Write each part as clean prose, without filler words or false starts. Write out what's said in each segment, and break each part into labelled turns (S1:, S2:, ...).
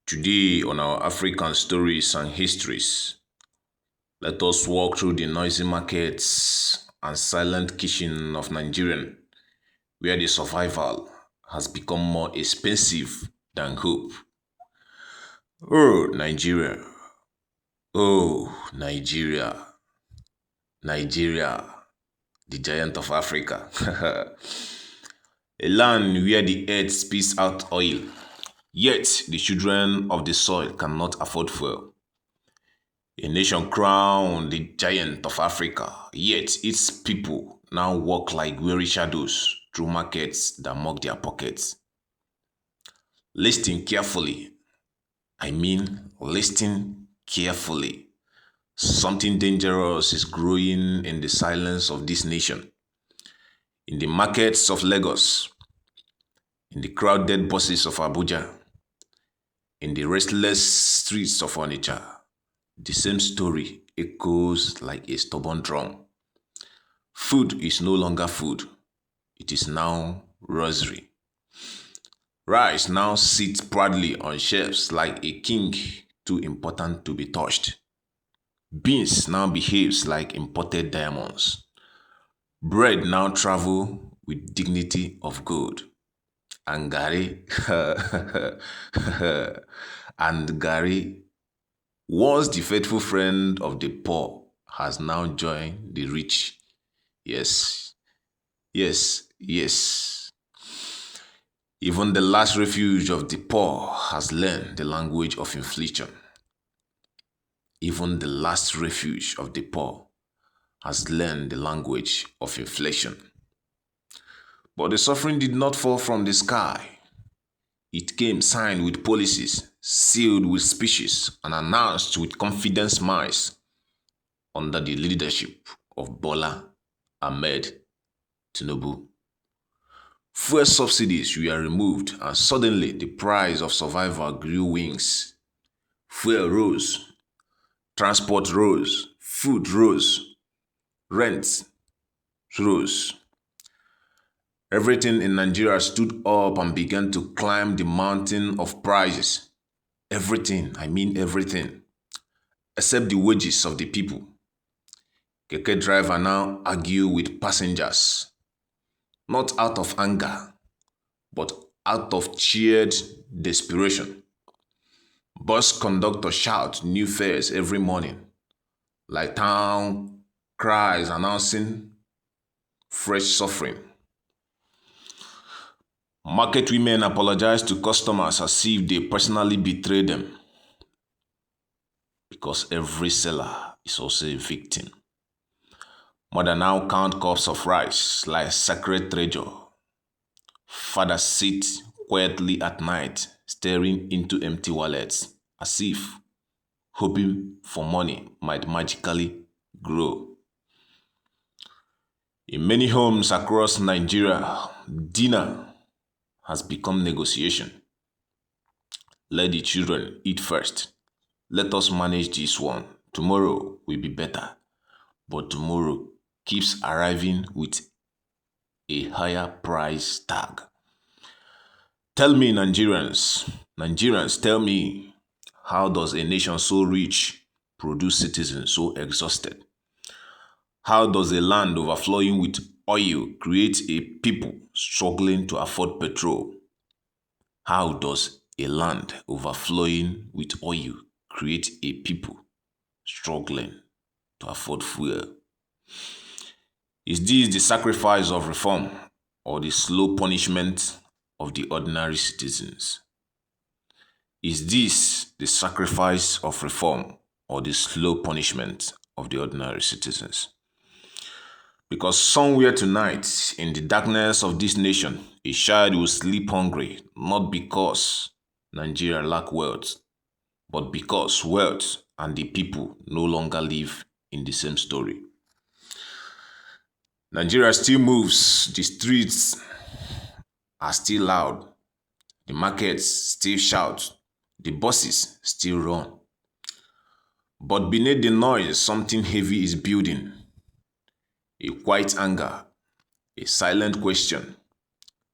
S1: Today, on our African stories and histories, let us walk through the noisy markets and silent kitchen of Nigerian, where the survival has become more expensive than hope. Oh, Nigeria. Oh, Nigeria. Nigeria, the giant of Africa. A land where the earth spits out oil, yet the children of the soil cannot afford fuel. A nation crowned the giant of Africa, yet its people now walk like weary shadows through markets that mock their pockets. Listen carefully. Listen carefully. Something dangerous is growing in the silence of this nation. In the markets of Lagos, in the crowded buses of Abuja, in the restless streets of Onitsha, the same story echoes like a stubborn drum. Food is no longer food. It is now rosary. Rice now sits proudly on shelves like a king too important to be touched. Beans now behaves like imported diamonds. Bread now travel with dignity of gold. And Gary, and Gary, once the faithful friend of the poor, has now joined the rich. Yes, yes. Even the last refuge of the poor has learned the language of inflation. Even the last refuge of the poor has learned the language of inflation. But the suffering did not fall from the sky. It came signed with policies, sealed with speeches, and announced with confident smiles under the leadership of Bola Ahmed Tinubu. Fuel subsidies were removed and suddenly the price of survival grew wings. Fuel rose, transport rose, food rose, rent rose. Everything in Nigeria stood up and began to climb the mountain of prices. Everything, everything, except the wages of the people. Keke driver now argue with passengers, not out of anger, but out of cheered desperation. Bus conductor shouts new fares every morning, like town cries announcing fresh suffering. Market women apologize to customers as if they personally betrayed them, because every seller is also a victim. Mother now count cups of rice like sacred treasure. Father sits quietly at night, staring into empty wallets, as if hoping for money might magically grow. In many homes across Nigeria, dinner has become negotiation. Let the children eat first. Let us manage this one. Tomorrow will be better. But tomorrow keeps arriving with a higher price tag. Tell me, Nigerians, tell me, how does a nation so rich produce citizens so exhausted? How does a land overflowing with oil create a people struggling to afford petrol? How does a land overflowing with oil create a people struggling to afford fuel? Is this the sacrifice of reform or the slow punishment of the ordinary citizens? Is this the sacrifice of reform or the slow punishment of the ordinary citizens? Because somewhere tonight, in the darkness of this nation, a child will sleep hungry, not because Nigeria lack wealth, but because wealth and the people no longer live in the same story. Nigeria still moves, the streets are still loud, the markets still shout, the buses still run. But beneath the noise, something heavy is building. A quiet anger, a silent question,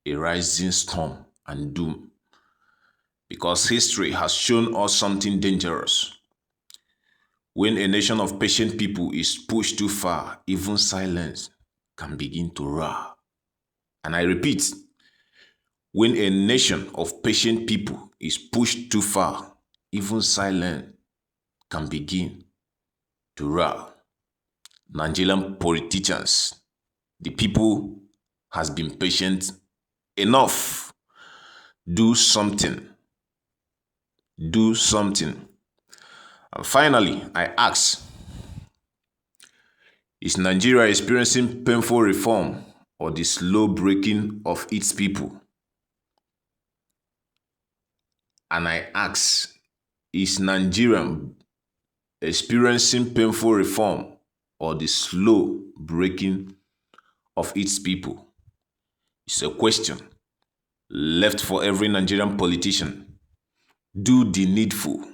S1: a rising storm and doom. because history has shown us something dangerous. When a nation of patient people is pushed too far, even silence can begin to roar. And I repeat, when a nation of patient people is pushed too far, even silence can begin to roar. Nigerian politicians, the people has been patient enough. Do something. Do something. And finally, I ask, is Nigeria experiencing painful reform or the slow breaking of its people? And I ask, is Nigeria experiencing painful reform or the slow breaking of its people? It's a question left for every Nigerian politician. Do the needful.